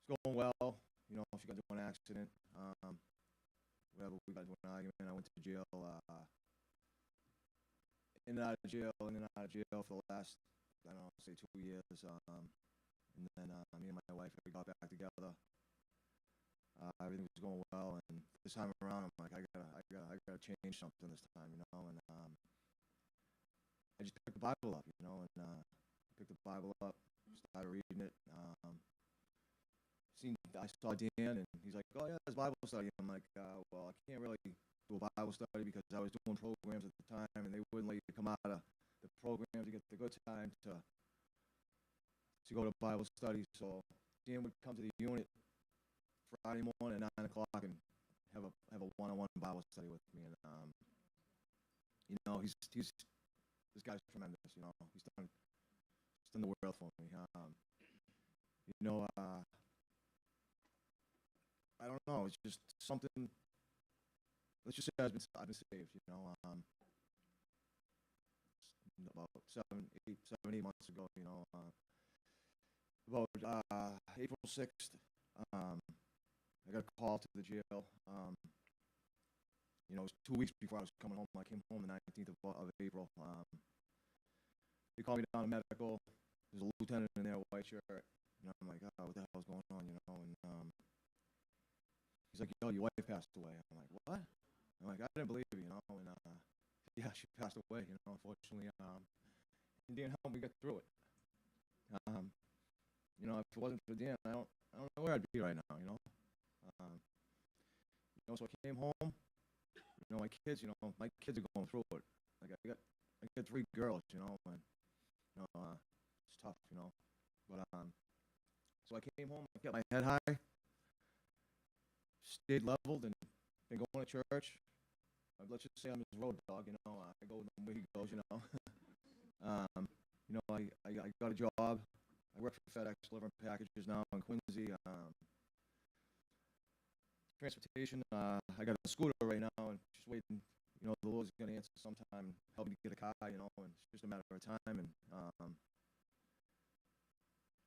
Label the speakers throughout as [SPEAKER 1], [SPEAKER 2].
[SPEAKER 1] going well. She got into an accident. Whatever, we got into an argument. I went to jail. In and out of jail, in and out of jail for the last, I don't know, say 2 years. And then me and my wife, we got back together. Everything was going well, and this time around, I'm like, I gotta change something this time, And I just picked the Bible up, and picked the Bible up, started reading it. I saw Dan, and he's like, "Oh yeah, there's Bible study." I'm like, "Well, I can't really do a Bible study because I was doing programs at the time, and they wouldn't let you come out of the program to get the good time to go to Bible study." So Dan would come to the unit Friday morning at 9 o'clock and have a one-on-one Bible study with me, and he's this guy's tremendous. He's done the world for me. You know, I don't know. It's just something. Let's just say I've been saved. About 7, 8 months ago. About April 6th. I got a call to the jail. It was 2 weeks before I was coming home. I came home the 19th of April. They called me down to medical. There's a lieutenant in there, a white shirt. I'm like, what the hell's going on? And he's like, "Yo, your wife passed away." I'm like, "What?" I'm like, "I didn't believe it, And yeah, she passed away. Unfortunately. And Dan helped me get through it. If it wasn't for Dan, I don't know where I'd be right now. Um, so I came home. My kids are going through it. Like I got 3 girls. And it's tough. But so I came home. I kept my head high, stayed leveled, and been going to church. Let's just say I'm his road dog. I go where he goes. I got a job. I work for FedEx delivering packages now in Quincy. Transportation. I got a scooter right now and just waiting. The Lord's going to answer sometime, help me get a car. And it's just a matter of time. And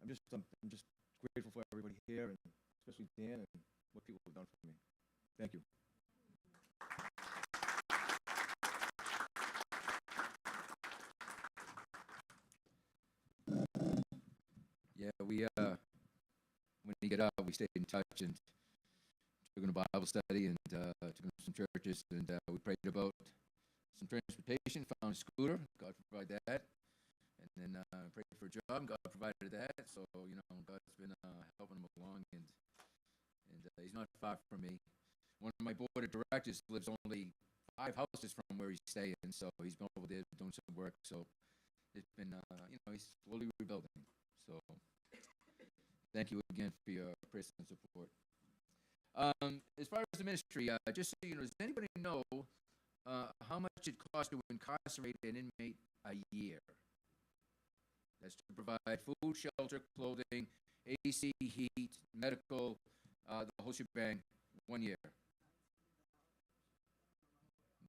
[SPEAKER 1] I'm just grateful for everybody here, and especially Dan and what people have done for me. Thank you.
[SPEAKER 2] Yeah, when we get out, we stayed in touch and took him to Bible study and took him to some churches, and we prayed about some transportation, found a scooter, God provided that, and then prayed for a job, God provided that, so, God's been helping him along, and he's not far from me. One of my board of directors lives only 5 houses from where he's staying, so he's been over there doing some work, so it's been, he's slowly rebuilding, so thank you again for your prayers and support. As far as the ministry, just so you know, does anybody know how much it costs to incarcerate an inmate a year? That's to provide food, shelter, clothing, AC, heat, medical, the whole shebang, 1 year.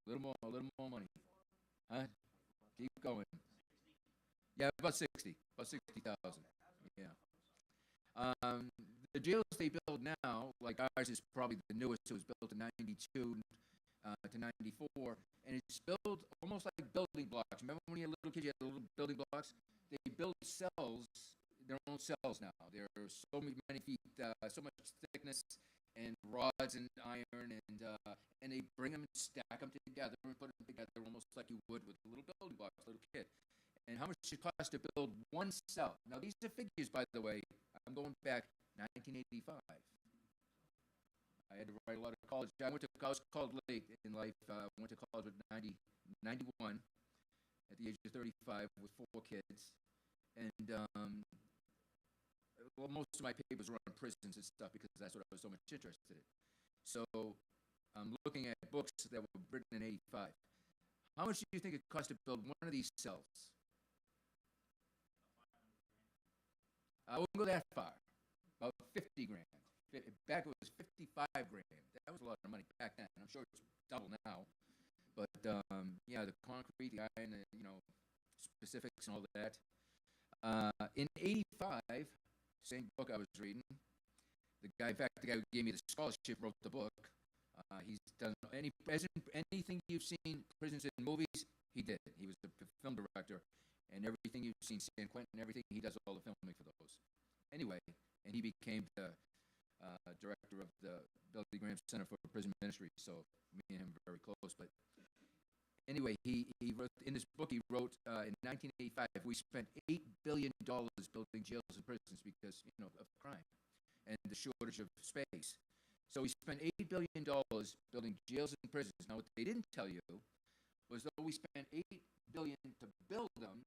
[SPEAKER 2] A little more money. Huh? Keep going. Yeah, about 60,000. Yeah. The jails they build now, like ours is probably the newest. It was built in '92 to '94, and it's built almost like building blocks. Remember when you were a little kid, you had little building blocks? They build cells, their own cells now. There are so many feet, so much thickness, and rods and iron, and they bring them and stack them together and put them together almost like you would with little building blocks, little kid. And how much it costs to build one cell? Now these are figures, by the way. I'm going back 1985. I had to write a lot of college. I went to college late in life. Went to college at 91 at the age of 35 with 4 kids. And well, most of my papers were on prisons and stuff because that's what I was so much interested in. So I'm looking at books that were written in '85. How much do you think it cost to build one of these cells? I wouldn't go that far. About 50 grand. Back it was 55 grand. That was a lot of money back then. I'm sure it's double now. But yeah, the concrete, the iron, specifics and all that. In '85, same book I was reading, guy, in fact, the guy who gave me the scholarship wrote the book. He's done anything you've seen prisons in movies, he did. He was the film director, and everything you've seen San Quentin, everything, he does all the filming for those. Anyway, and he became the director of the Billy Graham Center for Prison Ministry. So me and him are very close. But anyway, he wrote in this book. He wrote in 1985, we spent $8 billion building jails and prisons because of crime and the shortage of space. So we spent $8 billion building jails and prisons. Now, what they didn't tell you was though we spent $8 billion to build them,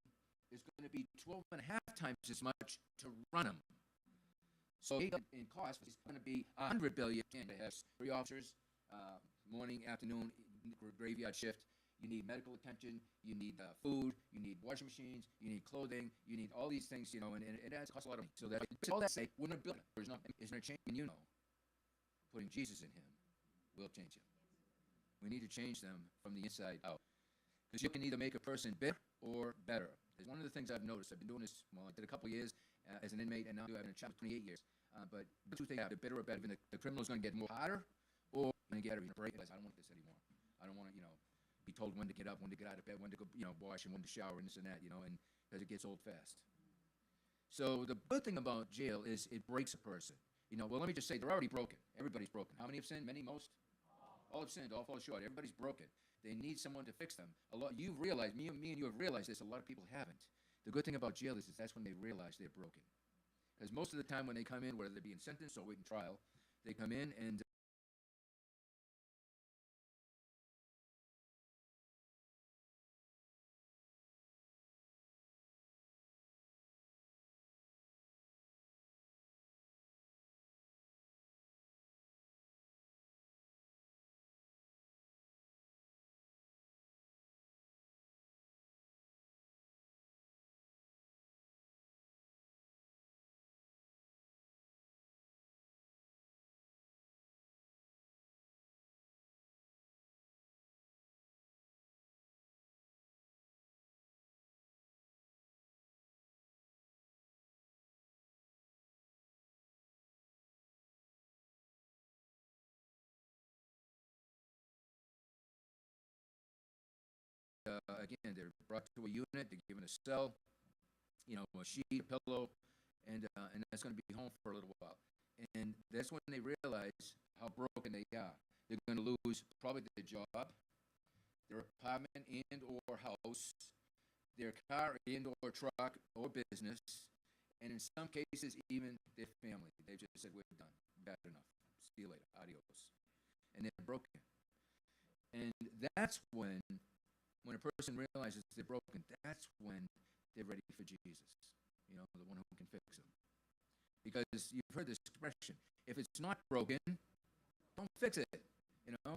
[SPEAKER 2] it's going to be 12 and a half times as much to run them. So in cost, it's going to be $100 billion. And it has 3 officers, morning, afternoon, graveyard shift. You need medical attention. You need food. You need washing machines. You need clothing. You need all these things, and it costs a lot of money. So that all that say, we're not building it. There's nothing. It's going to change. Putting Jesus in him will change him. We need to change them from the inside out. Because you can either make a person bitter or better. There's one of the things I've noticed. I've been doing this, I did a couple of years as an inmate, and now I've been in chapter 28 years. But the two things are bitter or better. The criminal's going to get more harder, or going to get a break. I don't want this anymore. I don't want to, be told when to get up, when to get out of bed, when to go, wash, and when to shower, and this and that, and because it gets old fast. So the good thing about jail is it breaks a person. Well, let me just say, they're already broken. Everybody's broken. How many have sinned? Many, most? All have sinned. All fall short. Everybody's broken. They need someone to fix them. You've realized, me and you have realized this. A lot of people haven't. The good thing about jail is that's when they realize they're broken. Because most of the time when they come in, whether they're being sentenced or waiting trial, they come in and again, they're brought to a unit, they're given a cell, a sheet, a pillow, and that's going to be home for a little while. And that's when they realize how broken they are. They're going to lose probably their job, their apartment and or house, their car and or truck or business, and in some cases, even their family. They just said, we're done, bad enough, see you later, adios. And they're broken. And that's when a person realizes they're broken, that's when they're ready for Jesus, the one who can fix them. Because you've heard this expression, if it's not broken, don't fix it, and a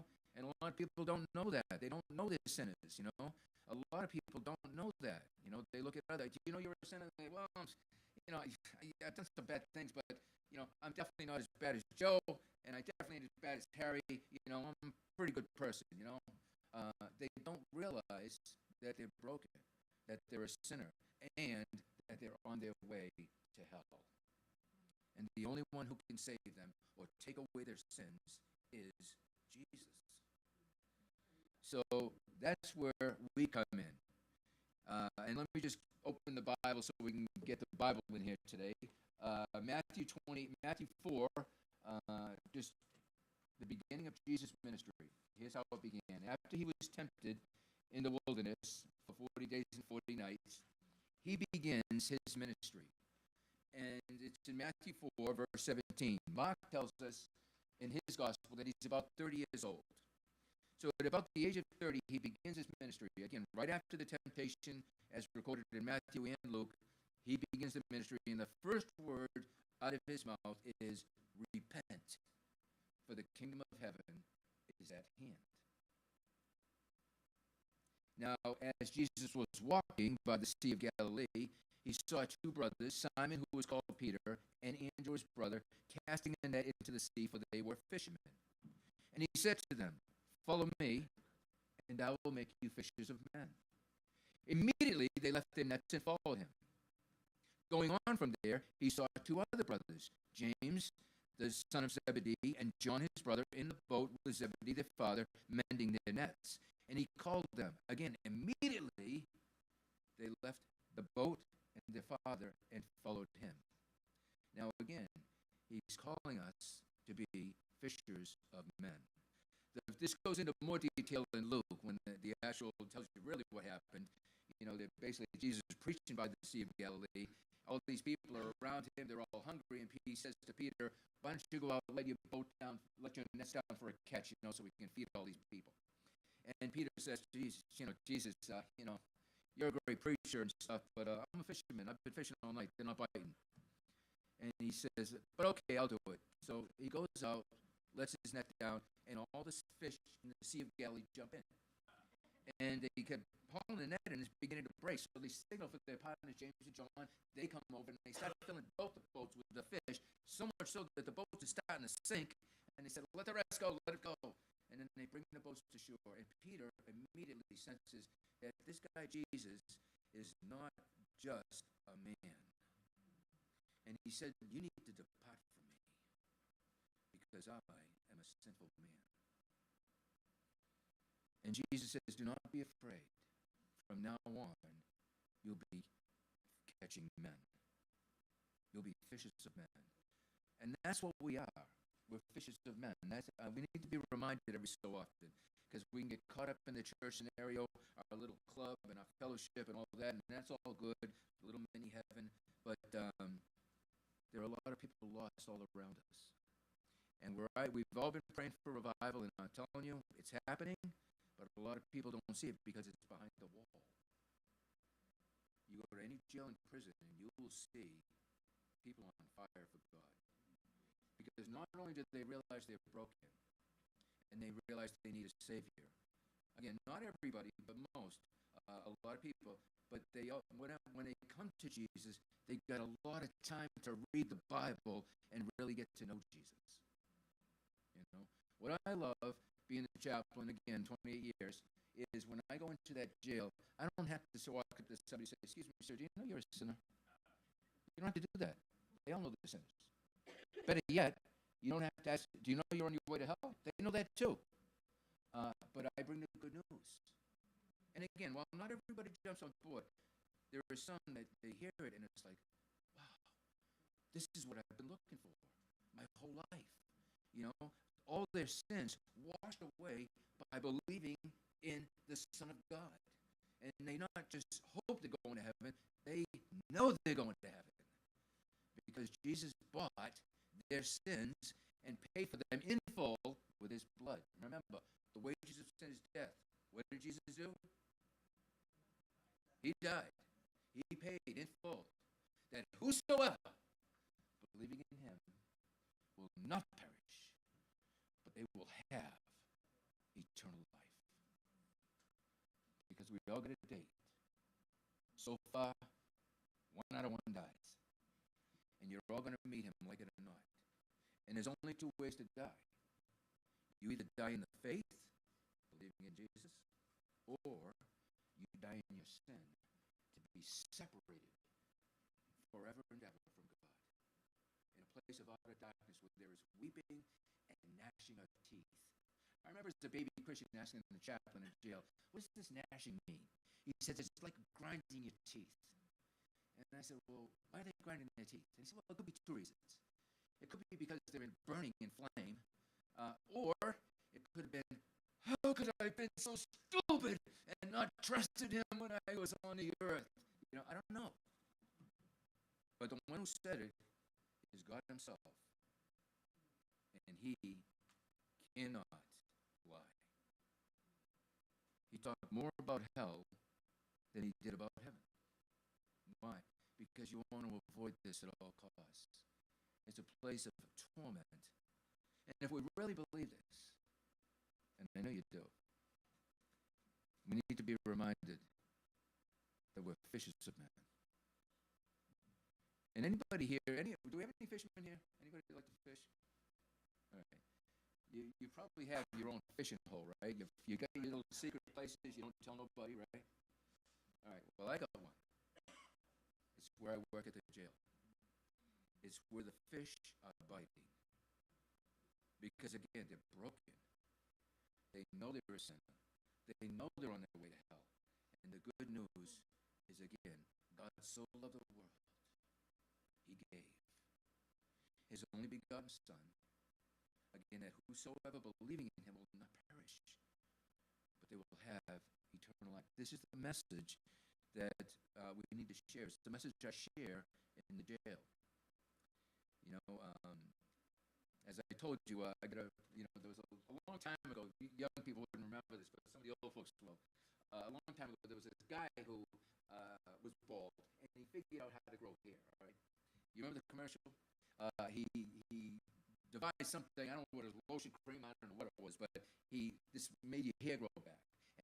[SPEAKER 2] lot of people don't know that. They don't know they're sinners, A lot of people don't know that, They look at others, you're a sinner, and they, well, I've done some bad things, but, I'm definitely not as bad as Joe, and I definitely ain't as bad as Harry, I'm a pretty good person, They don't realize that they're broken, that they're a sinner, and that they're on their way to hell. And the only one who can save them or take away their sins is Jesus. So that's where we come in. And let me just open the Bible so we can get the Bible in here today. Matthew 4, just the beginning of Jesus' ministry. Here's how it began. After he was tempted in the wilderness for 40 days and 40 nights, he begins his ministry. And it's in Matthew 4, verse 17. Mark tells us in his gospel that he's about 30 years old. So at about the age of 30, he begins his ministry. Again, right after the temptation, as recorded in Matthew and Luke, he begins the ministry, and the first word out of his mouth is, repent, for the kingdom of heaven is at hand. Now, as Jesus was walking by the Sea of Galilee, he saw 2 brothers, Simon, who was called Peter, and Andrew, his brother, casting a net into the sea, for they were fishermen. And he said to them, follow me, and I will make you fishers of men. Immediately they left their nets and followed him. Going on from there, he saw 2 other brothers, James, the son of Zebedee, and John his brother in the boat with Zebedee their father, mending their nets. And he called them. Again, immediately they left the boat and their father and followed him. Now again, he's calling us to be fishers of men. This goes into more detail in Luke when the actual tells you really what happened. You know, that basically Jesus is preaching by the Sea of Galilee. All these people are around him. They're all hungry. And he says to Peter, why don't you go out and let your boat down, let your nets down for a catch, so we can feed all these people. And Peter says to Jesus, Jesus, you're a great preacher and stuff, but I'm a fisherman. I've been fishing all night. They're not biting. And he says, but okay, I'll do it. So he goes out, lets his net down, and all the fish in the Sea of Galilee jump in. And they kept hauling the net, and it's beginning to break. So they signal for their partners, James and John. They come over, and they start filling both the boats with the fish, so much so that the boats are starting to sink. And they said, let the rest go, let it go. And then they bring the boats to shore. And Peter immediately senses that this guy, Jesus, is not just a man. And he said, you need to depart from me, because I am a sinful man. And Jesus says, do not be afraid. From now on, you'll be catching men. You'll be fishers of men. And that's what we are. We're fishers of men. We need to be reminded every so often, because we can get caught up in the church scenario, our little club and our fellowship and all that, and that's all good, a little mini heaven. But there are a lot of people lost all around us. And we've all been praying for revival, and I'm telling you, it's happening. But a lot of people don't see it because it's behind the wall. You go to any jail and prison, and you will see people on fire for God. Because not only do they realize they're broken, and they realize they need a Savior. Again, not everybody, but most, a lot of people. But when they come to Jesus, they got a lot of time to read the Bible and really get to know Jesus. What I love, being the chaplain, again, 28 years, is when I go into that jail, I don't have to walk up to somebody and say, excuse me, sir, do you know you're a sinner? You don't have to do that. They all know they're sinners. Better yet, you don't have to ask, do you know you're on your way to hell? They know that too. But I bring the good news. And again, while not everybody jumps on board, there are some that they hear it and it's like, wow, this is what I've been looking for my whole life. All their sins washed away by believing in the Son of God. And they not just hope they're going to heaven, they know they're going to heaven. Because Jesus bought their sins and paid for them in full with his blood. Remember, the wages of sin is death. What did Jesus do? He died. He paid in full. That whosoever believing in him will not perish, but they will have eternal life. Because we all get a date. So far, 1 out of 1 dies. And you're all going to meet him, like it or not. And there's only 2 ways to die. You either die in the faith, believing in Jesus, or you die in your sin to be separated forever and ever from God. In a place of utter darkness where there is weeping and gnashing of teeth. I remember as a baby Christian asking the chaplain in jail, what does this gnashing mean? He says, it's like grinding your teeth. And I said, well, why are they grinding their teeth? And he said, well, it could be 2 reasons. It could be because they're burning in flame, or it could have been, how could I have been so stupid and not trusted him when I was on the earth? I don't know. But the one who said it is God himself. And he cannot lie. He talked more about hell than he did about heaven. Why? Because you want to avoid this at all costs. It's a place of torment. And if we really believe this, and I know you do, we need to be reminded that we're fishers of men. And anybody here, do we have any fishermen here? Anybody like to fish? All right. You probably have your own fishing hole, right? You got your little secret places you don't tell nobody, right? All right. Well, I got one. It's where I work at the jail. It's where the fish are biting. because again, they're broken. They know they're a sinner. They know they're on their way to hell. And the good news is again, God so loved the world, he gave his only begotten Son, again, that whosoever believing in him will not perish, but they will have eternal life. This is the message that we need to share. It's the message I share in the jail. You know, as I told you, I got there was a long time ago, young people wouldn't remember this, but some of the old folks will. A long time ago, there was this guy who was bald, and he figured out how to grow hair, all right? You remember the commercial? He devised something, I don't know what it was, lotion cream, I don't know what it was, but this made your hair grow back.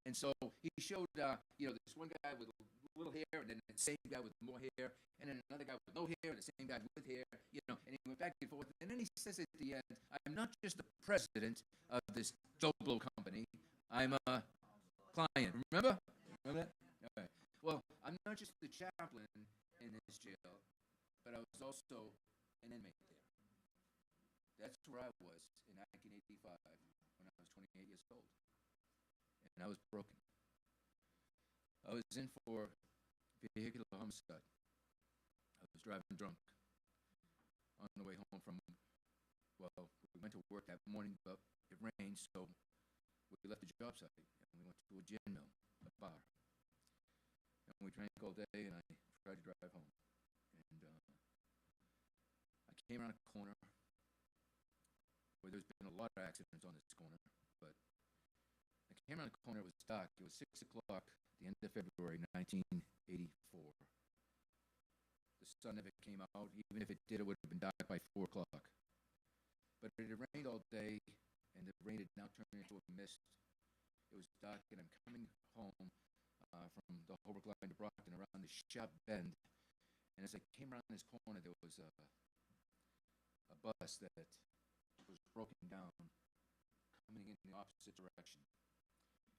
[SPEAKER 2] And so he showed, this one guy with little hair, and then the same guy with more hair, and then another guy with no hair, and the same guy with hair, and he went back and forth. And then he says at the end, I'm not just the president of this Joe Blow company, I'm a client. Remember? Remember that? All right. Well, I'm not just the chaplain in this jail, but I was also an inmate there. That's where I was in 1985 when I was 28 years old. And I was broken. I was in for vehicular homicide. I was driving drunk on the way home from, we went to work that morning, but it rained, so we left the job site and we went to a gin mill, a bar. And we drank all day, and I tried to drive home. And I came around a corner where there's been a lot of accidents on this corner, but I came around the corner, it was dark. It was 6 o'clock, the end of February, 1984. The sun never came out. Even if it did, it would have been dark by 4 o'clock. But it had rained all day, and the rain had now turned into a mist. It was dark, and I'm coming home from the Holbrook line to Brockton around the sharp bend. And as I came around this corner, there was a bus that was broken down, coming in the opposite direction.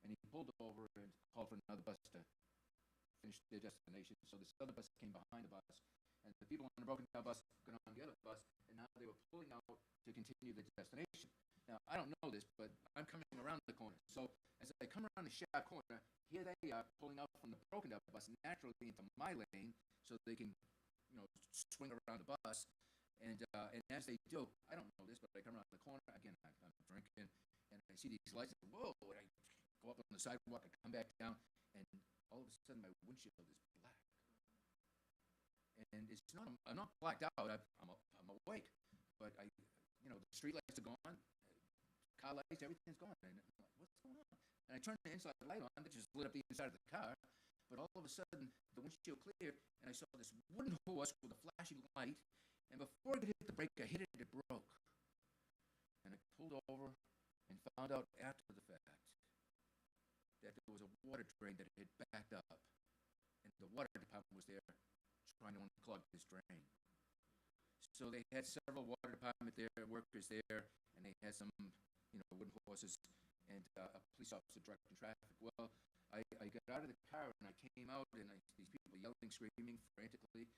[SPEAKER 2] And he pulled over and called for another bus to finish their destination. So this other bus came behind the bus, and the people on the broken down bus got on the other bus, and now they were pulling out to continue the destination. Now, I don't know this, but I'm coming around the corner. So as I come around the sharp corner, here they are pulling out from the broken down bus naturally into my lane so they can, swing around the bus. And as they do, I don't know this, but I come around the corner, again, I'm drinking, and I see these lights, and whoa, and I go up on the sidewalk, I come back down, and all of a sudden my windshield is black. And it's not, I'm not blacked out, I'm awake, but the street lights are gone, car lights, everything's gone, and I'm like, what's going on? And I turned the inside light on, that just lit up the inside of the car, but all of a sudden, the windshield cleared, and I saw this wooden horse with a flashing light, and before I could hit the brake, I hit it, it broke. And I pulled over and found out after the fact that there was a water drain that had backed up, and the water department was there trying to unclog this drain. So they had several water department workers there, and they had some, wooden horses and a police officer directing traffic. Well, I got out of the car and I came out, and these people yelling, screaming frantically,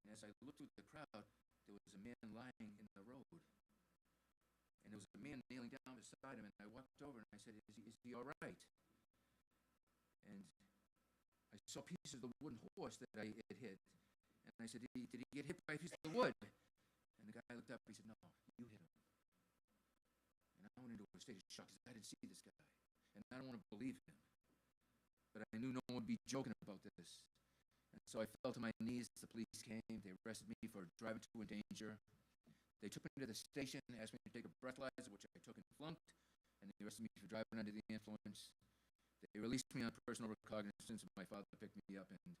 [SPEAKER 2] and as I looked through the crowd, there was a man lying in the road, and there was a man kneeling down beside him, and I walked over and I said, is he all right? And I saw pieces of the wooden horse that I had hit, and I said, did he get hit by a piece of wood? And the guy looked up, he said, no, you hit him. And I went into a state of shock because I didn't see this guy, and I don't want to believe him, but I knew no one would be joking about this. And so I fell to my knees. The police came. They arrested me for driving to endanger. They took me to the station, asked me to take a breathalyzer, which I took and flunked, and they arrested me for driving under the influence. They released me on personal recognizance. My father picked me up, and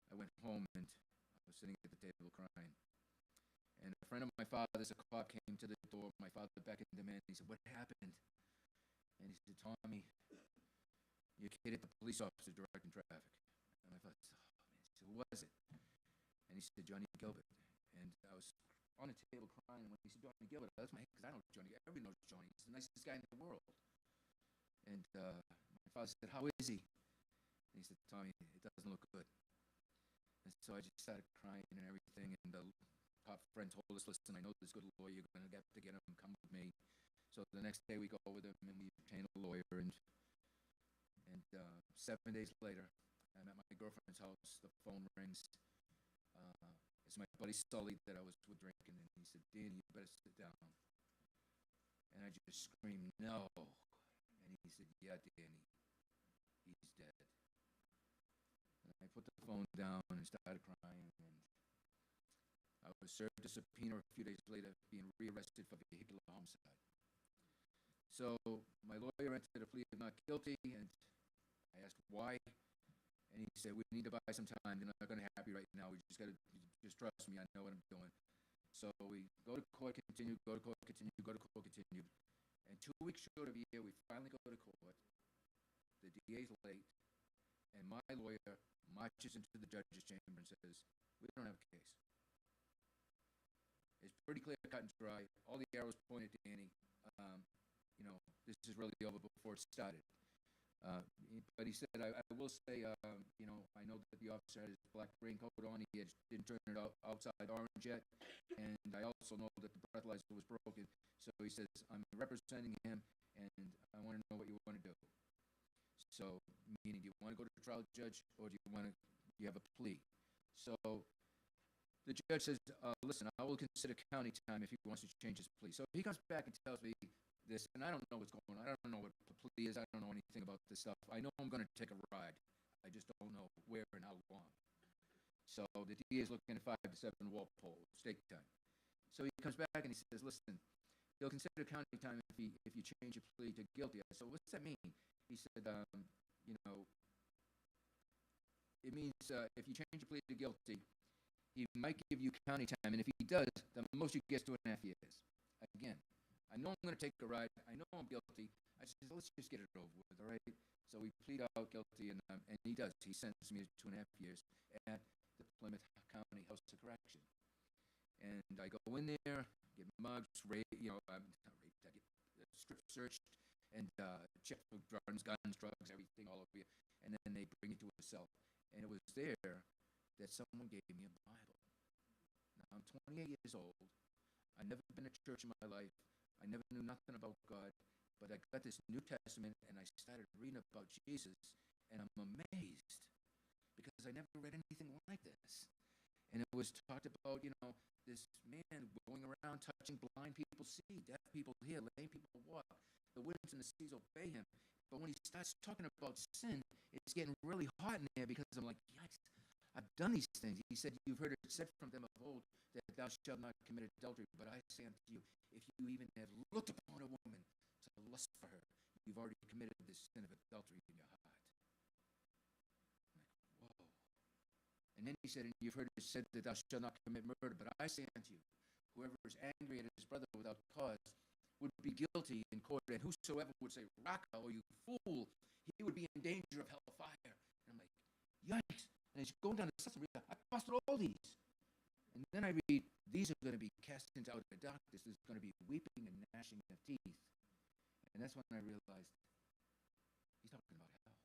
[SPEAKER 2] I went home, and I was sitting at the table crying. And a friend of my father's, a cop, came to the door. My father beckoned him in. He said, what happened? And he said, Tommy, your kid hit the police officer directing traffic. And my father said, who was it? And he said, Johnny Gilbert. And I was on the table crying, and when he said Johnny Gilbert, that's my head, because I know Johnny. Everybody knows Johnny. He's the nicest guy in the world. And my father said, how is he? And he said, Tommy, it doesn't look good. And so I just started crying and everything, and the cop friend told us, listen, I know this good lawyer, you're going to have to get him, come with me. So the next day we go with him and we obtain a lawyer, and 7 days later, I'm at my girlfriend's house. The phone rings. It's my buddy Sully that I was with drinking, and he said, "Danny, you better sit down." And I just screamed, "No!" And he said, "Yeah, Danny, he's dead." And I put the phone down and started crying, and I was served a subpoena a few days later, being rearrested for vehicular homicide. So my lawyer entered a plea of not guilty, and I asked why, and he said, "We need to buy some time. They're not going to have you right now. We just got to just trust me. I know what I'm doing." So we go to court, continue, go to court, continue, go to court, continue. And 2 weeks short of a year, we finally go to court. The DA's late, and my lawyer marches into the judge's chamber and says, "We don't have a case." It's pretty clear, cut and dry. All the arrows point at Danny. This is really over before it started. But he said, I will say, I know that the officer had his black raincoat on. He didn't turn it outside orange yet. And I also know that the breathalyzer was broken. So he says, "I'm representing him, and I want to know what you want to do." So, meaning, do you want to go to the trial, judge, or do you have a plea? So the judge says, "Listen, I will consider county time if he wants to change his plea." So he comes back and tells me this, and I don't know what's going on. I don't know what the plea is. I don't know anything about this stuff. I know I'm going to take a ride. I just don't know where and how long. So the DA is looking at 5 to 7 Walpole, stake time. So he comes back and he says, "Listen, he'll consider county time if you change your plea to guilty." I said, "What's that mean?" He said, "It means if you change your plea to guilty, he might give you county time, and if he does, the most you get is 2.5 years." Again, I know I'm going to take a ride. I know I'm guilty. I said, "Let's just get it over with, all right?" So we plead out guilty, and he does. He sentenced me to 2.5 years at the Plymouth County House of Correction. And I go in there, get mugged, not raped, I get strip searched, and checked for guns, drugs, everything all over you. And then they bring you to a cell. And it was there that someone gave me a Bible. Now, I'm 28 years old. I've never been to church in my life. I never knew nothing about God. But I got this New Testament, and I started reading about Jesus, and I'm amazed because I never read anything like this. And it was talked about, this man going around touching blind people see, deaf people hear, lame people walk. The winds and the seas obey him. But when he starts talking about sin, it's getting really hot in there because I'm like, yikes, I've done these things. He said, "You've heard it said from them of old that thou shalt not commit adultery. But I say unto you, if you even have looked upon a woman to lust for her, you've already committed the sin of adultery in your heart." I'm like, whoa. And then he said, "And you've heard it said that thou shalt not commit murder. But I say unto you, whoever is angry at his brother without cause would be guilty in court. And whosoever would say, Raka, or you fool, he would be in danger of hellfire." And I'm like, yikes. And as you go down the system, I busted all these. And then I read, "These are going to be cast into outer darkness. There's going to be weeping and gnashing of teeth." And that's when I realized he's talking about hell.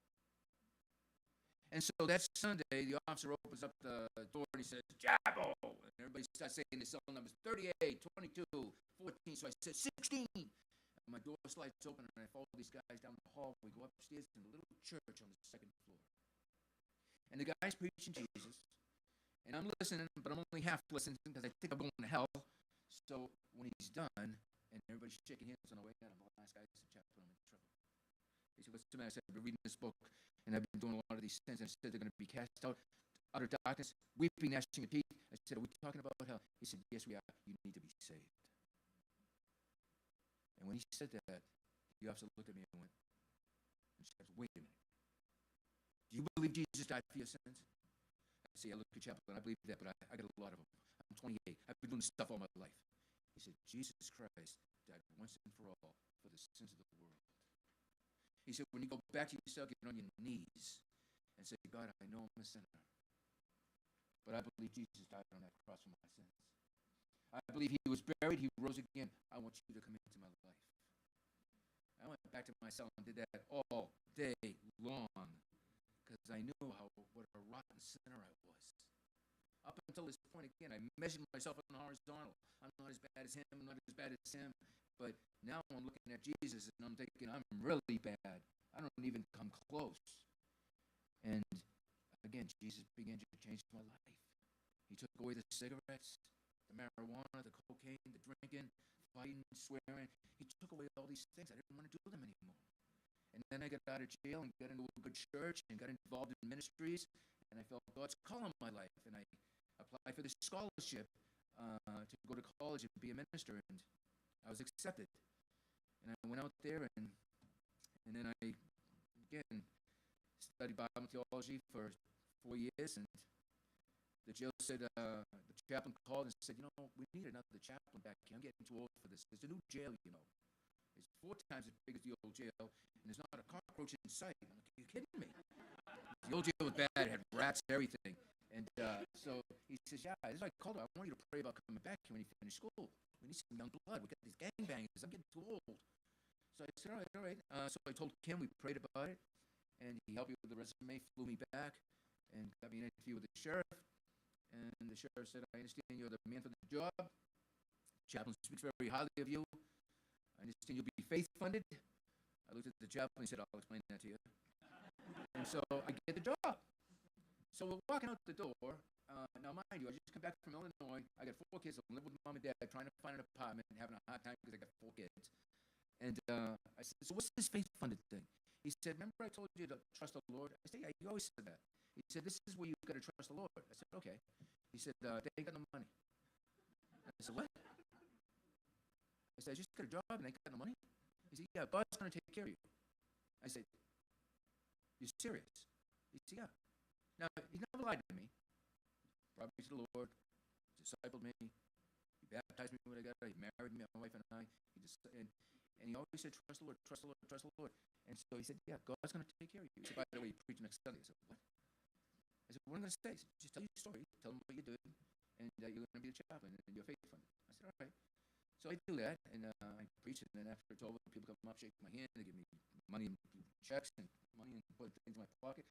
[SPEAKER 2] And so that Sunday, the officer opens up the door and he says, "Jabbo!" And everybody starts saying the cell numbers 38, 22, 14. So I said, 16. And my door slides open and I follow these guys down the hall. We go upstairs in a little church on the second floor. And the guy's preaching Jesus. And I'm listening, but I'm only half listening because I think I'm going to hell. So when he's done, and everybody's shaking hands on the way out, I'm the last guy to say, "Chaplain, I'm in trouble." He said, "What's the matter?" I said, "I've been reading this book, and I've been doing a lot of these things, and I said they're going to be cast out outer darkness, weeping, gnashing of teeth." I said, "Are we talking about hell?" He said, "Yes, we are. You need to be saved." And when he said that, the officer looked at me and went, and said, "Wait a minute. Do you believe Jesus died for your sins?" I said, "I look at Chaplain, I believe that, but I got a lot of them. I'm 28. I've been doing this stuff all my life." He said, "Jesus Christ died once and for all for the sins of the world." He said, "When you go back to yourself, get on your knees and say, 'God, I know I'm a sinner, but I believe Jesus died on that cross for my sins. I believe he was buried, he rose again. I want you to come into my life.'" I went back to my cell and did that all day long because I knew what a rotten sinner I was. Up until this point, again, I measured myself on the horizontal. I'm not as bad as him. I'm not as bad as him. But now I'm looking at Jesus and I'm thinking, I'm really bad. I don't even come close. And again, Jesus began to change my life. He took away the cigarettes, the marijuana, the cocaine, the drinking, fighting, swearing. He took away all these things. I didn't want to do them anymore. And then I got out of jail and got into a good church and got involved in ministries. And I felt God's call on my life. And I applied for this scholarship to go to college and be a minister. And I was accepted. And I went out there and then I, again, studied Bible theology for 4 years. And the jail said, the chaplain called and said, we need another chaplain back here. I'm getting too old for this. There's a new jail, It's 4 times as big as the old jail, and there's not a cockroach in sight. I'm like, are you kidding me? The old jail was bad. It had rats, everything. And so he says, yeah, this is like Calder. I want you to pray about coming back here when you finish school. We need some young blood. We got these gangbangers. I'm getting too old. So I said, all right. So I told Kim, we prayed about it, and he helped me with the resume, flew me back, and got me an interview with the sheriff. And the sheriff said, I understand you're the man for the job. Chaplain speaks very highly of you. I understand you'll be faith-funded. I looked at the chaplain and said, I'll explain that to you. And so I get the job. So we're walking out the door. Now, mind you, I just come back from Illinois. I got 4 kids. I live with mom and dad, trying to find an apartment and having a hard time because I got 4 kids. And I said, so what's this faith-funded thing? He said, remember I told you to trust the Lord? I said, yeah, you always said that. He said, this is where you've got to trust the Lord. I said, okay. He said, they ain't got no money. I said, what? I said, I just got a job and they ain't got no money? He said, yeah, God's going to take care of you. I said, you serious? He said, yeah. Now, he never lied to me. Brought me to the Lord, discipled me, he baptized me when I got it, he married me, my wife and I, and he always said, trust the Lord, trust the Lord, trust the Lord. And so he said, yeah, God's going to take care of you. He said, by the way, you preach next Sunday. I said, what? I said, what am I going to say? He said, just tell your story, tell them what you did, and you're going to be the chaplain, and you're faithful. I said, all right. So I do that, and I preach, and then after it's over, people come up, shake my hand, they give me money and checks and money and put things in my pocket,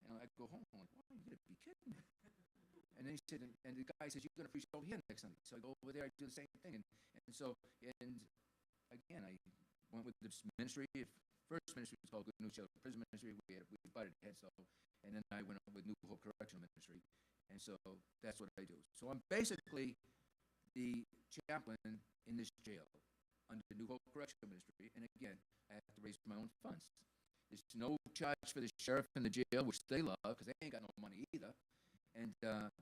[SPEAKER 2] and I go home. I'm like, wow, you gotta be kidding me. And then he said, and the guy says, you're going to preach over here next Sunday. So I go over there, I do the same thing. And again, I went with this ministry. First ministry was called Good News Shelter Prison Ministry. We butted heads, so, and then I went up with New Hope Correctional Ministry. And so that's what I do. So I'm basically the chaplain in this jail under New Hope Correctional Ministry. And again, I have to raise my own funds. There's no charge for the sheriff in the jail, which they love because they ain't got no money either. And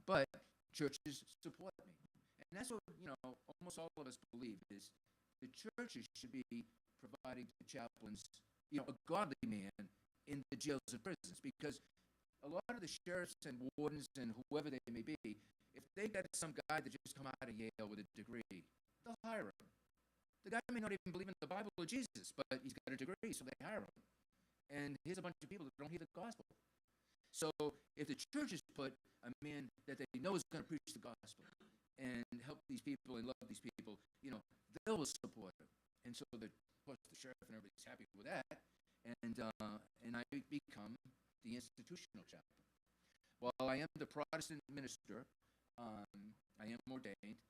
[SPEAKER 2] but churches support me, and that's what almost all of us believe is the churches should be providing the chaplains, a godly man in the jails and prisons, because a lot of the sheriffs and wardens and whoever they may be, if they got some guy that just come out of Yale with a degree, they'll hire him. The guy may not even believe in the Bible or Jesus, but he's got a degree, so they hire him. And here's a bunch of people that don't hear the gospel. So if the churches put a man that they know is going to preach the gospel and help these people and love these people, they'll support him. And so of course the sheriff and everybody's happy with that. And I become the institutional chaplain. While I am the Protestant minister, I am ordained,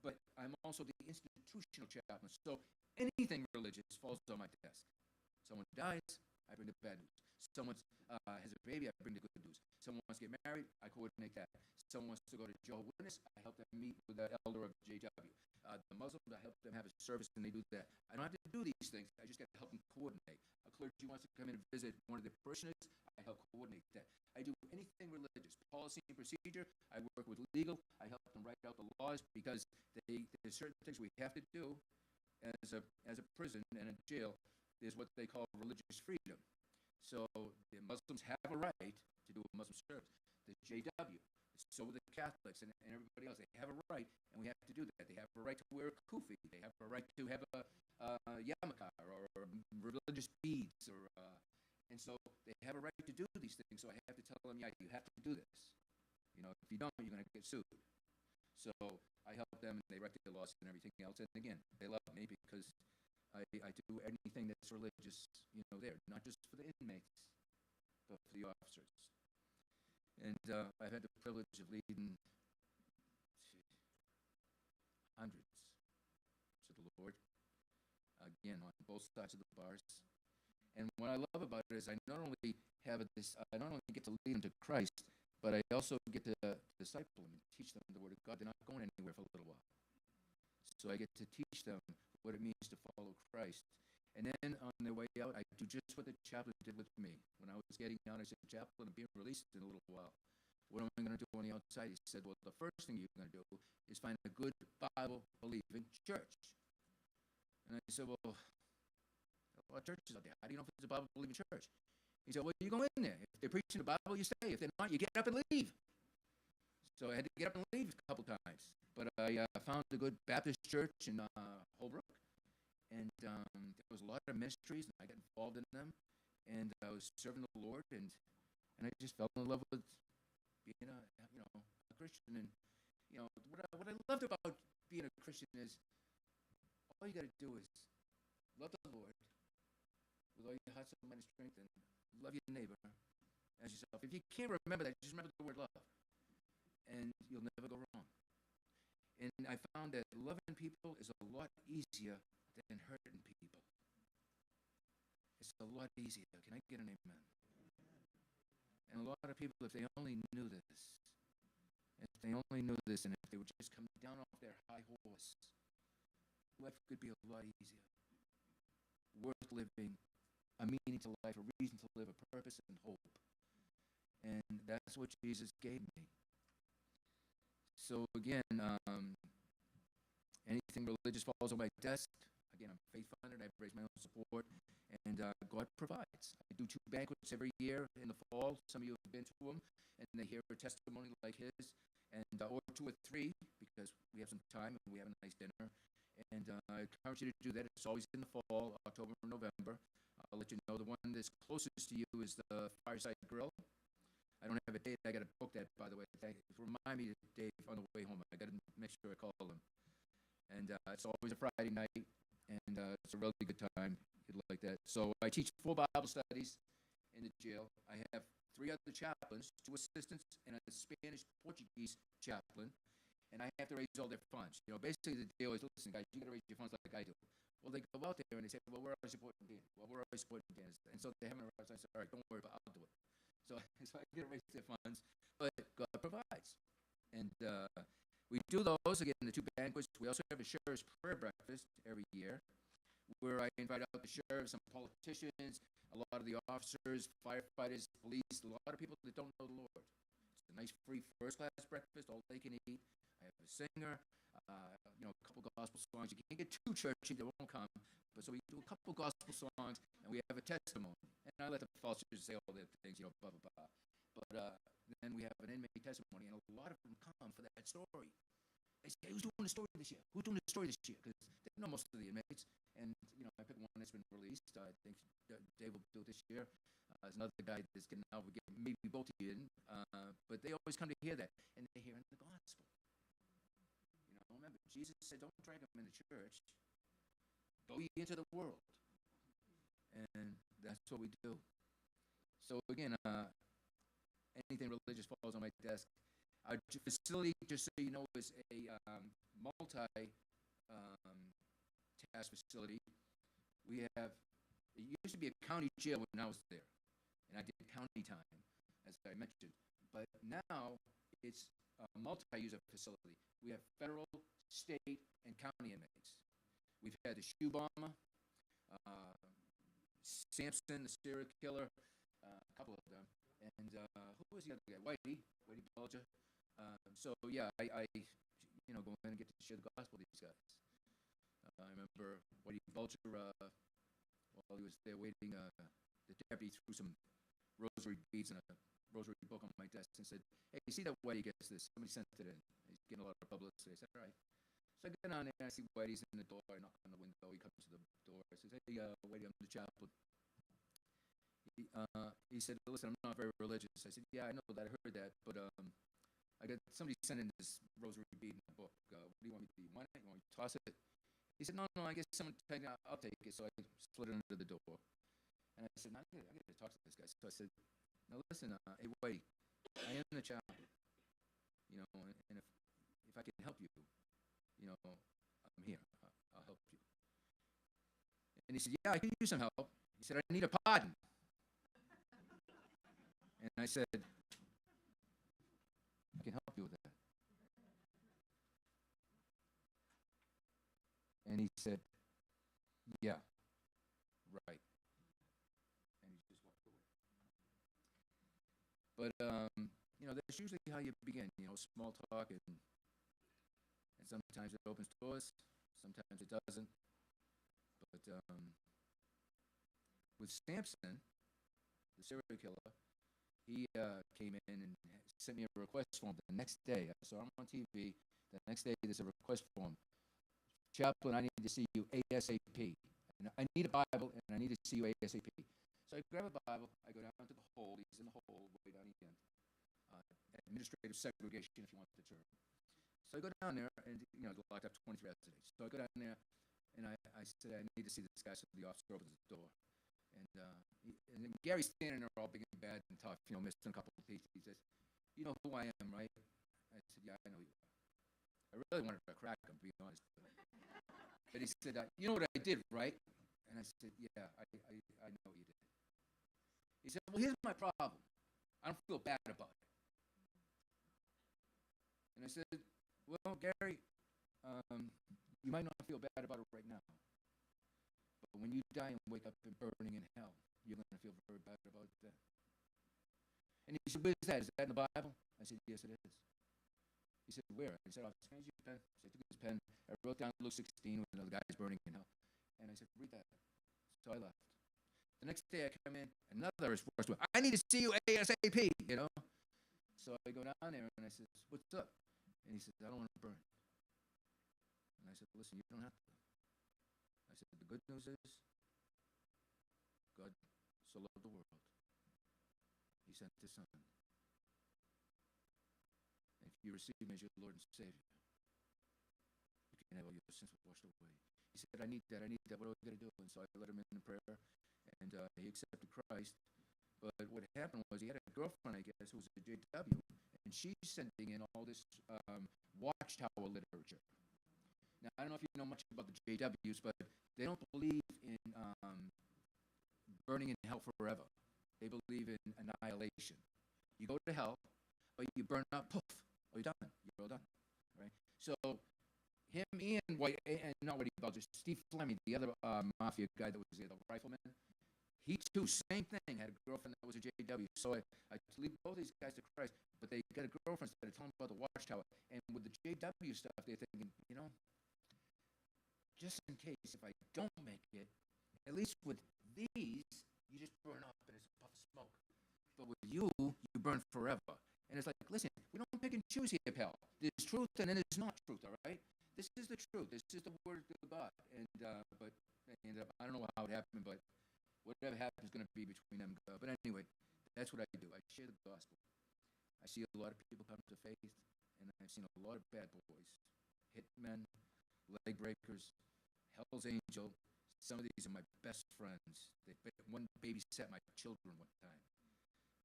[SPEAKER 2] but I'm also the institutional chaplain. So anything religious falls on my desk. Someone dies, I bring the bad news. Someone has a baby, I bring the good news. Someone wants to get married, I coordinate that. Someone wants to go to Jehovah's Witness, I help them meet with the elder of JW. The Muslims, I help them have a service, and they do that. I don't have to do these things, I just got to help them coordinate. A clergy wants to come in and visit one of their parishioners, I help coordinate that. I do anything religious, policy and procedure, I work with legal, I help them write out the laws, because there's certain things we have to do as a prison and a jail. There's what they call religious freedom. So the Muslims have a right to do a Muslim service. The JW, so the Catholics and everybody else, they have a right, and we have to do that. They have a right to wear a kufi. They have a right to have a yarmulke or religious beads, and so they have a right to do these things. So I have to tell them, yeah, you have to do this. If you don't, you're going to get sued. So I help them, and they write the laws and everything else. And again, they love me because I do anything that's religious, there, not just for the inmates, but for the officers. And I've had the privilege of leading hundreds to the Lord, again, on both sides of the bars. And what I love about it is I not only I not only get to lead them to Christ, but I also get to disciple them and teach them the Word of God. They're not going anywhere for a little while. So I get to teach them what it means to follow Christ. And then on their way out, I do just what the chaplain did with me. When I was getting out, I said, Chaplain, I'm being released in a little while. What am I going to do on the outside? He said, well, the first thing you're going to do is find a good Bible-believing church. And I said, well, a lot of churches out there. How do you know if it's a Bible-believing church? He said, well, you go in there. If they're preaching the Bible, you stay. If they're not, you get up and leave. So I had to get up and leave a couple times. But I found a good Baptist church in Holbrook. And there was a lot of ministries, and I got involved in them. And I was serving the Lord, and I just fell in love with being a Christian. And what I loved about being a Christian is all you got to do is love the Lord with all your heart, soul, mind, and strength, and love your neighbor as yourself. If you can't remember that, just remember the word love, and you'll never go wrong. And I found that loving people is a lot easier than hurting people. It's a lot easier. Can I get an amen? And a lot of people, if they only knew this, and if they would just come down off their high horse, life could be a lot easier. Worth living, a meaning to life, a reason to live, a purpose and hope. And that's what Jesus gave me. So again, anything religious falls on my desk. Again, I'm faith-funded. I've raised my own support, and God provides. I do 2 banquets every year in the fall. Some of you have been to them, and they hear a testimony like his, and or 2 or 3 because we have some time and we have a nice dinner. And I encourage you to do that. It's always in the fall, October and November. I'll let you know. The one that's closest to you is the Fireside Grill. I don't have a date. I got to book that, by the way. Remind me, Dave, on the way home. I got to make sure I call them. And it's always a Friday night, and it's a really good time. You'd like that. So I teach 4 Bible studies in the jail. I have 3 other chaplains, 2 assistants, and a Spanish-Portuguese chaplain. And I have to raise all their funds. Basically the deal is, listen, guys, you got to raise your funds like I do. Well, they go out there and they say, well, we're always supporting Dan. Well, we're always supporting Dan. And so they haven't arrived. So I said, all right, don't worry about it. I'll do it. So I get to raise their funds, but God provides. And we do those, again, the 2 banquets. We also have a sheriff's prayer breakfast every year where I invite out the sheriffs, some politicians, a lot of the officers, firefighters, police, a lot of people that don't know the Lord. It's a nice, free, first-class breakfast, all they can eat. I have a singer, a couple gospel songs. You can't get too churchy, they won't come. But so we do a couple gospel songs, and we have a testimony. And I let the falsers say all their things, blah, blah, blah. But then we have an inmate testimony, and a lot of them come for that story. They say, hey, who's doing the story this year? Who's doing the story this year? Because they know most of the inmates. And, I pick one that's been released. I think Dave will do it this year. There's another guy that's getting out. We get maybe both of you in. But they always come to hear that. And they're hearing the gospel. Remember, Jesus said, don't drag them in the church. Go ye into the world. And that's what we do. So, again, anything religious falls on my desk. Our facility, just so you know, is a multi-task facility. It used to be a county jail when I was there, and I did county time, as I mentioned. But now it's a multi-user facility. We have federal, state, and county inmates. We've had the shoe bomber, Samson, the serial killer, a couple of them. And who was the other guy? Whitey Bulger. So yeah, I go in and get to share the gospel with these guys. I remember Whitey Bulger, while he was there waiting, the deputy threw some rosary beads and a rosary book on my desk and said, hey, you see that Whitey gets this? Somebody sent it in. He's getting a lot of publicity. I said, all right. So I get on there and I see Whitey's in the door. I knock on the window. He comes to the door. I says, hey, Whitey, I'm the chaplain. He said, listen, I'm not very religious. I said, yeah, I know that. I heard that. But I got somebody sent in this rosary bead in the book. What do you want me to do? You want it? You want me to toss it? He said, no, I guess someone take it. I'll take it. So I slid it under the door. And I said, no, I got to talk to this guy. So I said, now listen, hey, Whitey, I am the child, and if I can help you, I'm here. I'll help you. And he said, yeah, I could use some help. He said, I need a pardon. And I said, I can help you with that. And he said, yeah, right. And he just walked away. But, that's usually how you begin, small talk, and sometimes it opens doors, sometimes it doesn't. But with Samson, the serial killer, he came in and sent me a request form the next day. I saw him on TV. The next day, there's a request form. Chaplain, I need to see you ASAP. And I need a Bible, and I need to see you ASAP. So I grab a Bible. I go down to the hole. He's in the hole way down the end. Administrative segregation, if you want the term. So I go down there, and locked up 23 residents. So I go down there, and I said, I need to see this guy. So the officer opens the door. And then Gary's standing there all big and bad and tough, missing a couple of teeth. He says, you know who I am, right? I said, yeah, I know you are. I really wanted to crack him, to be honest. But he said, you know what I did, right? And I said, yeah, I know what you did. He said, well, here's my problem. I don't feel bad about it. And I said, well, Gary, you might not feel bad about it right now. But when you die and wake up and burning in hell, you're going to feel very bad about that. And he said, where's that? Is that in the Bible? I said, yes, it is. He said, where? I said, I'll hand you a pen. So I took his pen. I wrote down Luke 16 when the guy's burning in hell. And I said, read that. So I left. The next day I come in, another response to it. I need to see you ASAP, So I go down there and I said, what's up? And he says, I don't want to burn. And I said, listen, you don't have to. I said, the good news is God so loved the world. He sent his son. And if you receive him as your Lord and Savior, you can have all your sins washed away. He said, I need that. What do I got to do? And so I led him in prayer, and he accepted Christ. But what happened was he had a girlfriend, I guess, who was a JW, and she's sending in all this Watchtower literature. Now, I don't know if you know much about the JWs, but they don't believe in burning in hell forever. They believe in annihilation. You go to hell, but you burn up, poof, oh, you're done. You're all done, right? So him, Ian White, and not what he calls it, Steve Fleming, the other mafia guy that was there, the rifleman, he too, same thing, had a girlfriend that was a JW. So I lead both these guys to Christ, but they got a girlfriend that are telling about the Watchtower. And with the JW stuff, they're thinking, just in case, if I don't make it, at least with these, you just burn up and it's a puff of smoke. But with you burn forever. And it's like, listen, we don't pick and choose here, pal. There's truth and then there's not truth, all right? This is the truth. This is the word of God. And I don't know how it happened, but whatever happens is going to be between them and God. But anyway, that's what I do. I share the gospel. I see a lot of people come to faith, and I've seen a lot of bad boys, hitmen, leg breakers, Hell's Angel. Some of these are my best friends. One babysat my children one time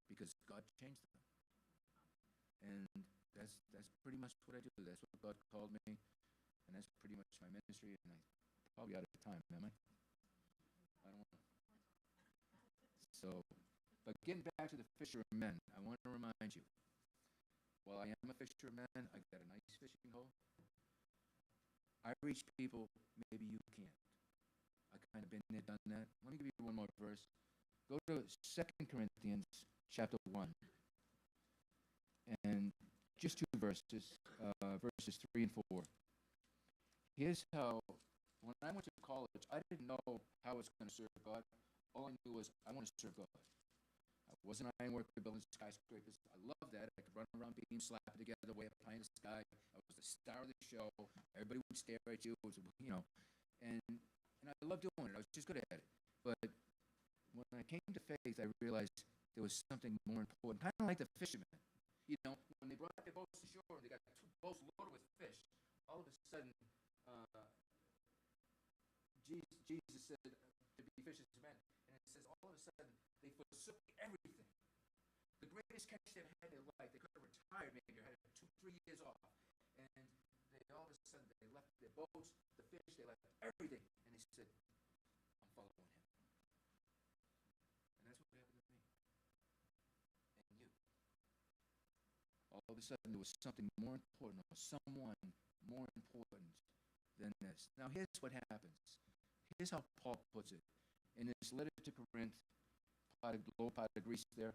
[SPEAKER 2] because God changed them. And that's pretty much what I do. That's what God called me, and that's pretty much my ministry. And I'm probably out of time, am I? I don't want to. So, but getting back to the fishermen, I want to remind you, while I am a fisherman, I got a nice fishing hole. I reach people maybe you can't. I've kind of been there, done that. Let me give you one more verse. Go to 2 Corinthians chapter 1. And just two verses, verses 3 and 4. Here's how, when I went to college, I didn't know how I was going to serve God. All I knew was I want to serve God. I wasn't an iron worker building skyscrapers. I loved that. I could run around beams, slap it together, way up high in the sky. I was the star of the show. Everybody would stare at you. It was, and I loved doing it. I was just good at it. But when I came to faith, I realized there was something more important. Kind of like the fishermen. When they brought their boats to shore, they got 2 boats loaded with fish. All of a sudden, Jesus said to be fishers of men. And it says all of a sudden, they forsook everything. the greatest catch they've had in their life. They could have retired maybe or had 2, 3 years off. And they all of a sudden they left their boats, the fish, they left everything. And they said, I'm following him. And that's what happened to me. And you. All of a sudden there was something more important or someone more important than this. Now here's what happens. Here's how Paul puts it. In his letter to Corinth, lower part of Greece there,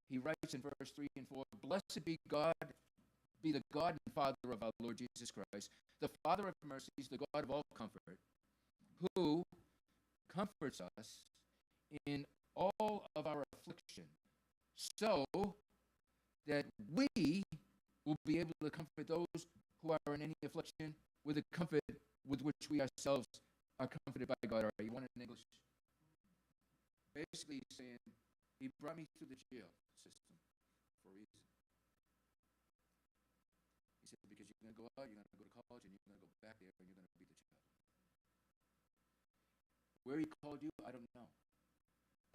[SPEAKER 2] he writes in verse 3 and 4, Blessed be the God and Father of our Lord Jesus Christ, the Father of mercies, the God of all comfort, who comforts us in all of our affliction, so that we will be able to comfort those who are in any affliction with the comfort with which we ourselves are comforted by God. All right, you want it in English? Basically, he's saying, he brought me through the jail system for a reason. He said, because you're going to go out, you're going to go to college, and you're going to go back there, and you're going to be the jail. Where he called you, I don't know.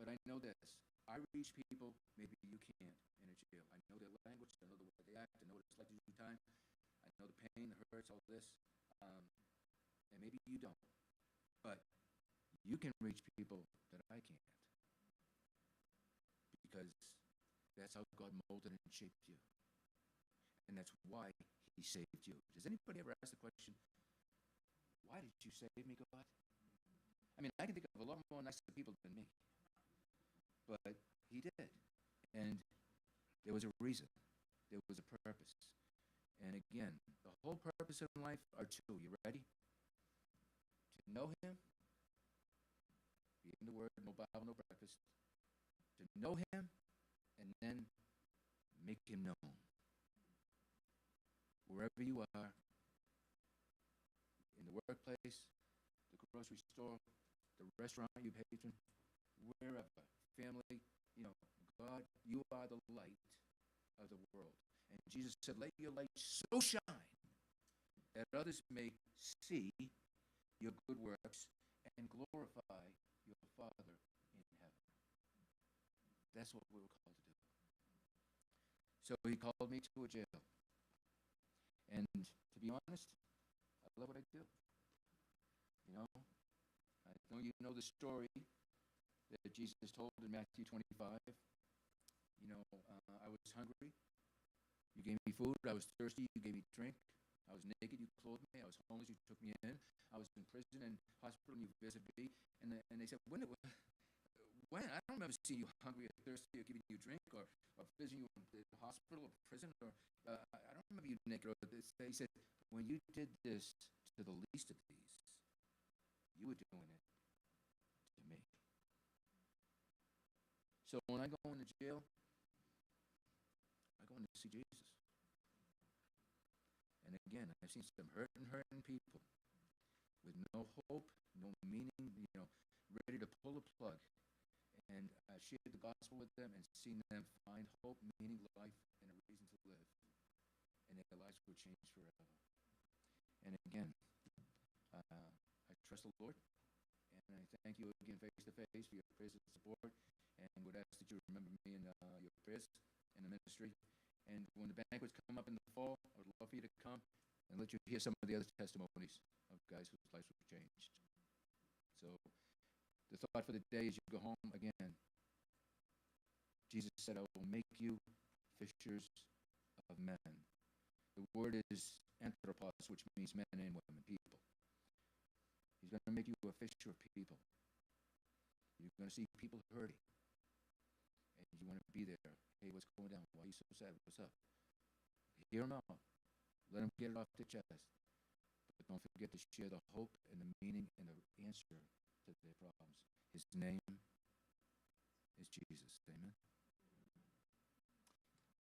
[SPEAKER 2] But I know this. I reach people maybe you can't in a jail. I know their language, I know the way they act, I know what it's like to do time. I know the pain, the hurts, all this. And maybe you don't. But you can reach people that I can't. Because that's how God molded and shaped you. And that's why he saved you. Does anybody ever ask the question, why did you save me, God? I mean, I can think of a lot more nicer people than me. But he did. And there was a reason. There was a purpose. And again, the whole purpose in life are two. You ready? To know him, be in the Word, no Bible, no breakfast. To know him, and then make him known. Wherever you are, in the workplace, the grocery store, the restaurant you patron, wherever, family, God, you are the light of the world. And Jesus said, let your light so shine that others may see your good works and glorify your Father in heaven. That's what we were called to do. So he called me to a jail. And to be honest, I love what I do. I know you know the story that Jesus told in Matthew 25. I was hungry. You gave me food. I was thirsty. You gave me drink. I was naked. You clothed me. I was homeless. You took me in. I was in prison and hospital. And you visited me. And they said, when? I don't remember seeing you hungry or thirsty or giving you drink or visiting you in the hospital or prison. Or I don't remember you naked. They said, when you did this to the least of these, you were doing it to me. So when I go into jail, I go in to see Jesus. And again, I've seen some hurting people with no hope, no meaning, ready to pull the plug. And I shared the gospel with them and seen them find hope, meaning, life, and a reason to live. And their lives were changed forever. And again, I trust the Lord. And I thank you again face to face for your prayers and support. And would ask that you remember me in your prayers in the ministry. And when the banquets come up in the fall, I would love for you to come and let you hear some of the other testimonies of guys whose lives were changed. So the thought for the day as you go home, again, Jesus said, I will make you fishers of men. The word is anthropos, which means men and women, people. He's going to make you a fisher of people. You're going to see people hurting. And you want to be there. Hey, what's going down? Why are you so sad? What's up? Hear them out. Let them get it off their chest. But don't forget to share the hope and the meaning and the answer to their problems. His name is Jesus. Amen.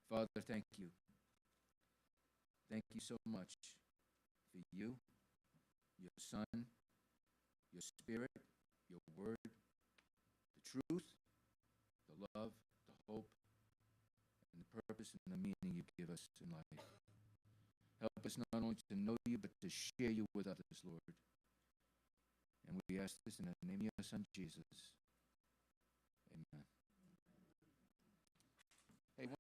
[SPEAKER 2] Father, thank you. Thank you so much for you, your Son, your Spirit, your Word, the truth, the love, the hope, and the purpose and the meaning you give us in life. Help us not only to know you, but to share you with others, Lord. And we ask this in the name of your Son, Jesus. Amen. Hey, when